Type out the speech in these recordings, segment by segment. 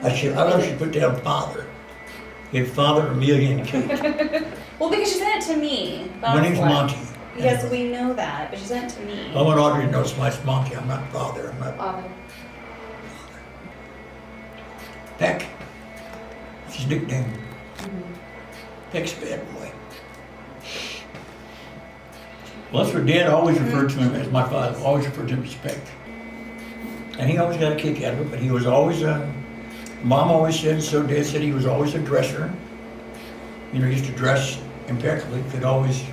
I love she put down father. Give Father Amelia and Kate. Well, because she sent it to me. My name's Monty. Yes, we know that, but she sent it to me. I want Audrey to know it's my Monty. I'm not father. I'm not Father. Peck. It's his nickname. Peck's bad boy. Well, that's what Dad always referred to him as. My father always referred to him as Peck. And he always got a kick out of it, but he was always Mom always said, so Dad said he was always a dresser. You know, he used to dress impeccably, could always,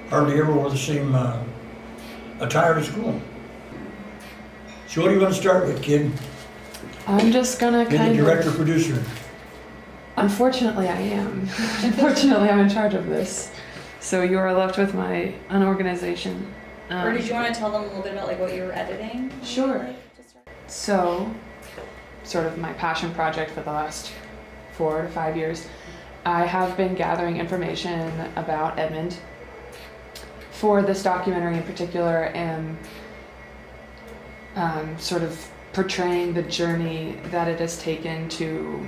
hardly ever wore the same attire to school. So what are you going to start with, kid? I'm just gonna You're the director, producer. Unfortunately, I am. Unfortunately, I'm in charge of this. So you are left with my unorganization. Or did you want to tell them a little bit about like what you were editing? Sure. So, sort of my passion project for the last 4 to 5 years, I have been gathering information about Edmund for this documentary in particular, and sort of portraying the journey that it has taken to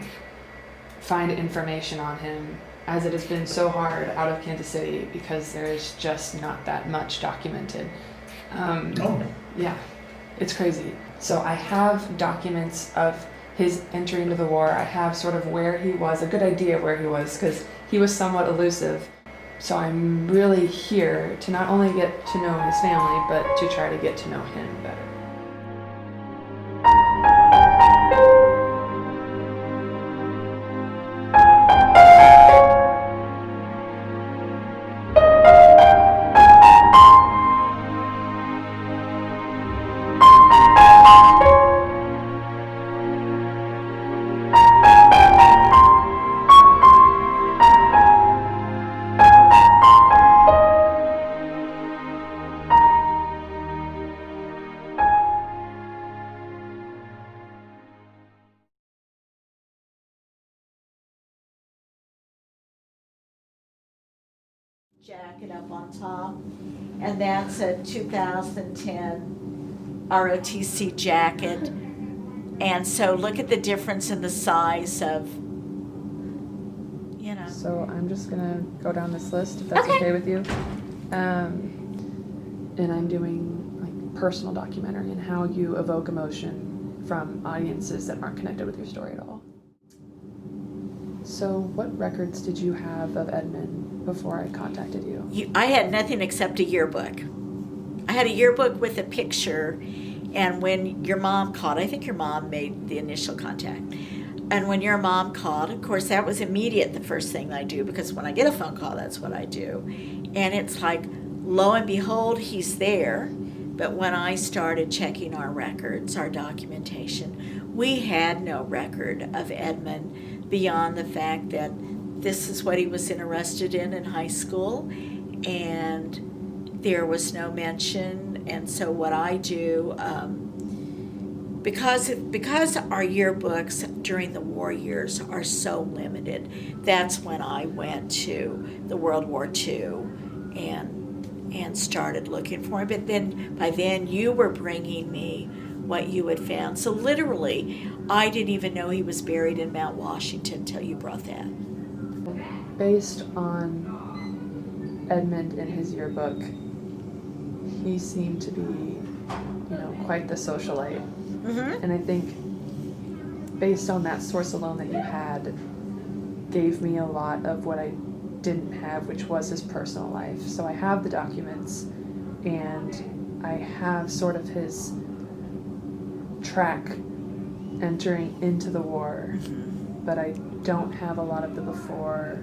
find information on him, as it has been so hard out of Kansas City because there's just not that much documented. Yeah, it's crazy. So I have documents of his entry into the war. I have sort of where he was, a good idea of where he was, because he was somewhat elusive. So I'm really here to not only get to know his family, but to try to get to know him better. Jacket up on top, and that's a 2010 ROTC jacket. And so look at the difference in the size of, you know. So I'm just gonna go down this list if that's okay with you. And I'm doing like personal documentary and how you evoke emotion from audiences that aren't connected with your story at all. So what records did you have of Edmund before I contacted you? I had nothing except a yearbook. I had a yearbook with a picture, and when your mom called, I think your mom made the initial contact. And when your mom called, of course, that was immediate, the first thing I do, because when I get a phone call, that's what I do. And it's like, lo and behold, he's there. But when I started checking our records, our documentation, we had no record of Edmund beyond the fact that this is what he was interested in high school, and there was no mention. And so what I do, because our yearbooks during the war years are so limited, that's when I went to the World War II and started looking for him. But then by then you were bringing me what you had found. So literally, I didn't even know he was buried in Mount Washington until you brought that. Based on Edmund and his yearbook, he seemed to be, quite the socialite. Mm-hmm. And I think based on that source alone that you had, gave me a lot of what I didn't have, which was his personal life. So I have the documents, and I have sort of his track entering into the war, but I don't have a lot of the before.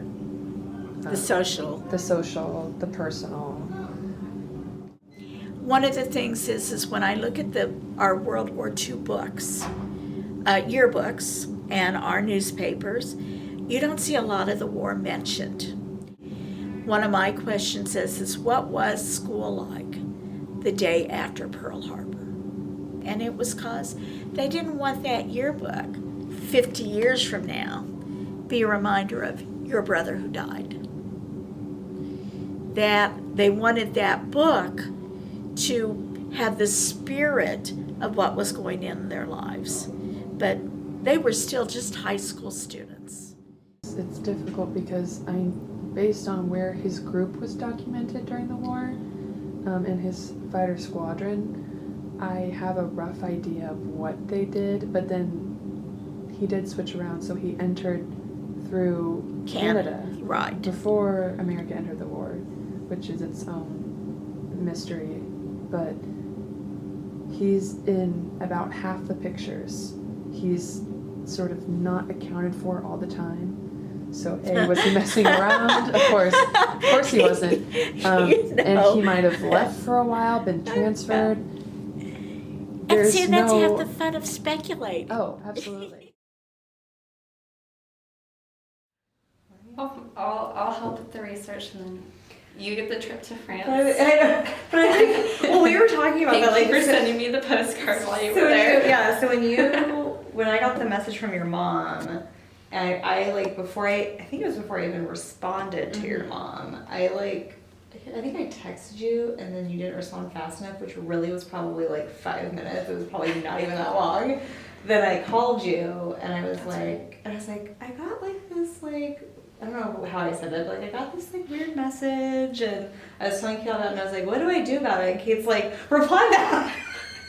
The social, the personal. One of the things is when I look at our World War II books, yearbooks, and our newspapers, you don't see a lot of the war mentioned. One of my questions is what was school like the day after Pearl Harbor? And it was because they didn't want that yearbook 50 years from now be a reminder of your brother who died. That they wanted that book to have the spirit of what was going in their lives. But They were still just high school students. It's difficult because based on where his group was documented during the war, in his fighter squadron, I have a rough idea of what they did, but then he did switch around, so he entered through Canada. Right. Before America entered the war, which is its own mystery, but he's in about half the pictures. He's sort of not accounted for all the time. So was he messing around? Of course he wasn't. And he might have left for a while, been transferred. And see, that's half the fun of speculating. Oh, absolutely. I'll help with the research and then you get the trip to France. I know, but I think, well, we were talking about that, Thank like, you for sending me the postcard while you were so there. when I got the message from your mom, and I think it was before I even responded to your mom, I think I texted you and then you didn't respond fast enough, which really was probably like 5 minutes. It was probably not even that long. Then I called you and I was like, I got like this, like, I don't know how I said it, but like, I got this like weird message and I was telling Kate about it and I was like, what do I do about it? And Kate's like, reply back.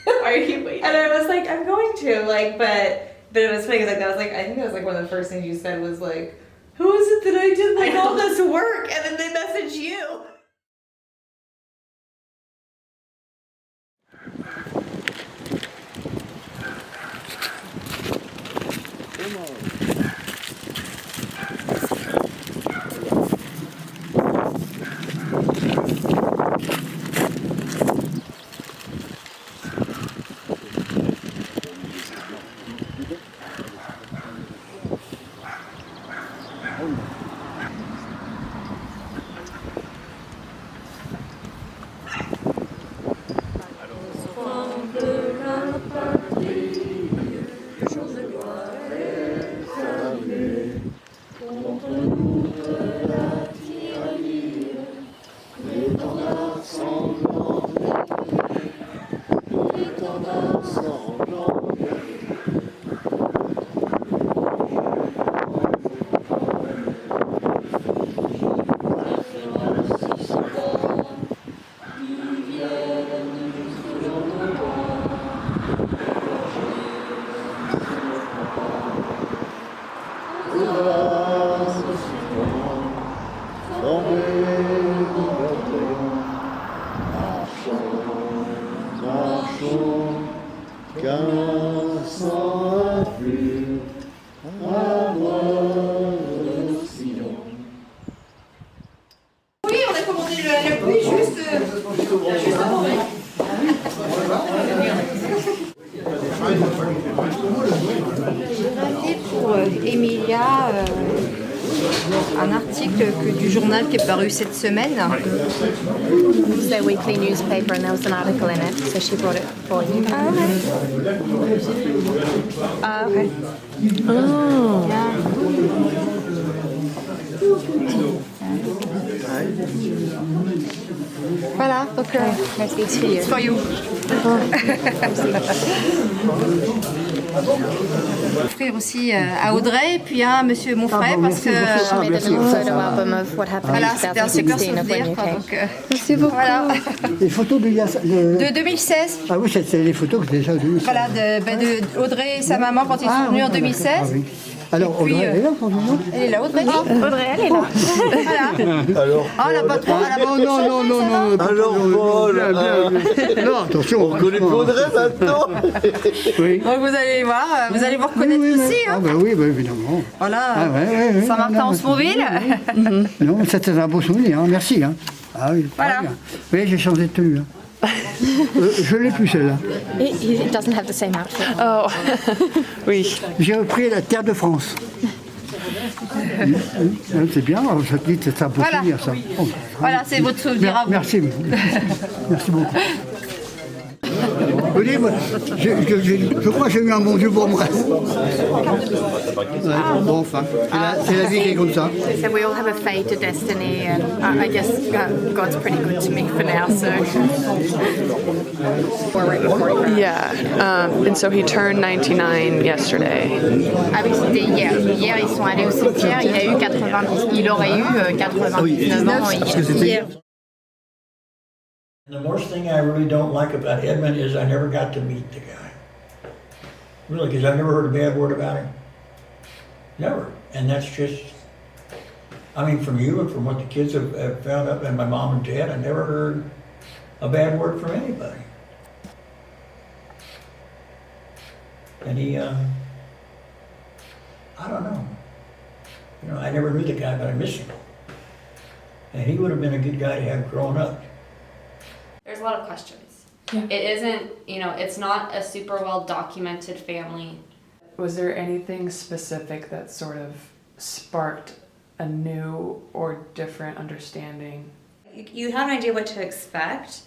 Why are you waiting? And I was like, I'm going to, like, but it was funny because like, that was like, I think that was like one of the first things you said was like, who is it that I did like all this work? And then they message you. Pour Emilia un article du journal qui est paru cette semaine. It's their weekly newspaper and there was an article in it, so she brought it for you. Ah, okay. Oh. Yeah. Voilà, donc It's for you. it's for you. Offrir aussi à Audrey, puis à monsieur mon frère, parce que She made a little photo album of what happened voilà, in c'était un super 2016 of when souvenir. you Quoi, came. donc, Merci beaucoup. voilà. Les photos De 2016. Ah oui, c'est les photos que j'ai déjà vues. Voilà, de Audrey et sa maman quand ils sont venus en 2016. Ah, oui. Alors, puis, Audrey, elle est là aujourd'hui, non? Elle est là, Audrey. Audrey, elle est là. Voilà. Alors, Oh, elle a pas trop. Elle a pas non. alors Paul, Non, attention. on connaît plus Audrey maintenant. Oui. Donc vous allez voir, vous allez vous reconnaître Oui, aussi. Ah, Hein. bah oui, bah, évidemment. Voilà. Ah, ouais, Saint-Martin en Sponville. Non, c'était un beau souvenir, hein. Merci. Hein. Ah oui, Voilà. très bien. Oui, j'ai changé de tenue. Hein. Je l'ai plus celle-là. He doesn't have the same outfit. Oh, oui. J'ai repris la terre de France. C'est bien, ça dit que c'est un beau Voilà. souvenir, ça. Oh. Voilà, c'est votre souvenir à vous. Merci. Merci beaucoup. Vous dites, je crois que j'ai eu un bon Dieu pour moi. Ouais, bon, enfin, c'est la vie qui est comme ça. So we all have a fate, a destiny, and I guess God's pretty good to me for now. So we're right before he Yeah, and so he turned 99 yesterday. Ah oui, c'était hier. Hier, ils sont allés au cimetière. Il a eu 80. Il aurait eu 99 ans Parce que hier. c'était And the worst thing I really don't like about Edmund is I never got to meet the guy. Really, because I've never heard a bad word about him. Never. And that's just, I mean, from you and from what the kids have found out, and my mom and dad, I never heard a bad word from anybody. And he, I don't know. You know, I never knew the guy, but I miss him. And he would have been a good guy to have grown up. There's a lot of questions. Yeah. It isn't, it's not a super well documented family. Was there anything specific that sort of sparked a new or different understanding? You have an idea what to expect.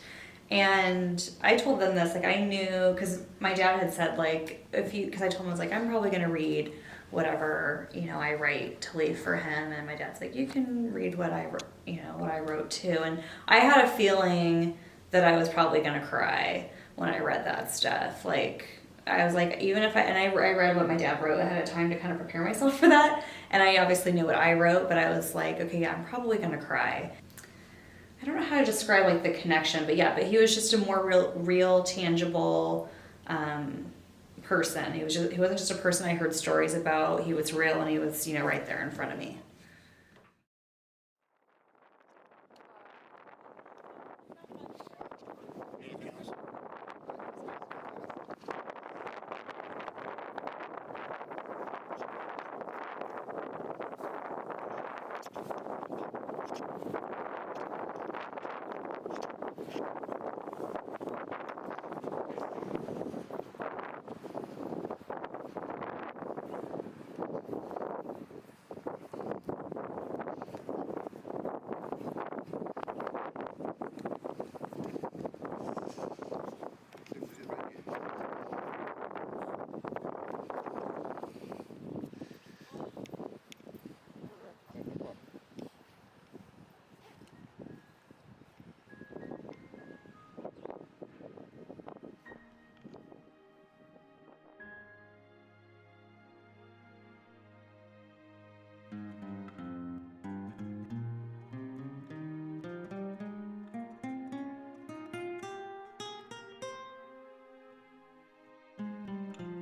And I told them this, like I knew, because my dad had said like, because I told him I was like, I'm probably going to read whatever, I write to leave for him. And my dad's like, you can read what I wrote too. And I had a feeling that I was probably going to cry when I read that stuff. Like, I was like, even if I read what my dad wrote ahead of time to kind of prepare myself for that. And I obviously knew what I wrote, but I was like, okay, yeah, I'm probably going to cry. I don't know how to describe like the connection, but he was just a more real, tangible person. He wasn't just a person I heard stories about. He was real, and he was, right there in front of me.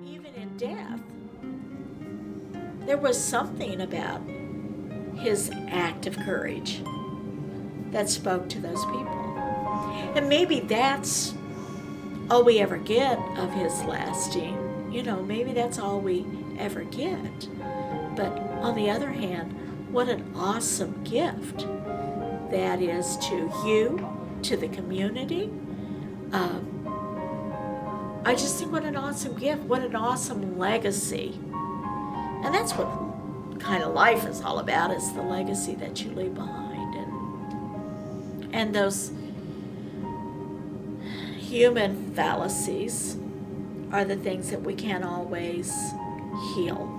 Even in death, there was something about his act of courage that spoke to those people. And maybe that's all we ever get of his lasting. Maybe that's all we ever get. But on the other hand, what an awesome gift that is to you, to the community. I just think what an awesome gift, what an awesome legacy. And that's what kind of life is all about, is the legacy that you leave behind. And those human fallacies are the things that we can't always heal.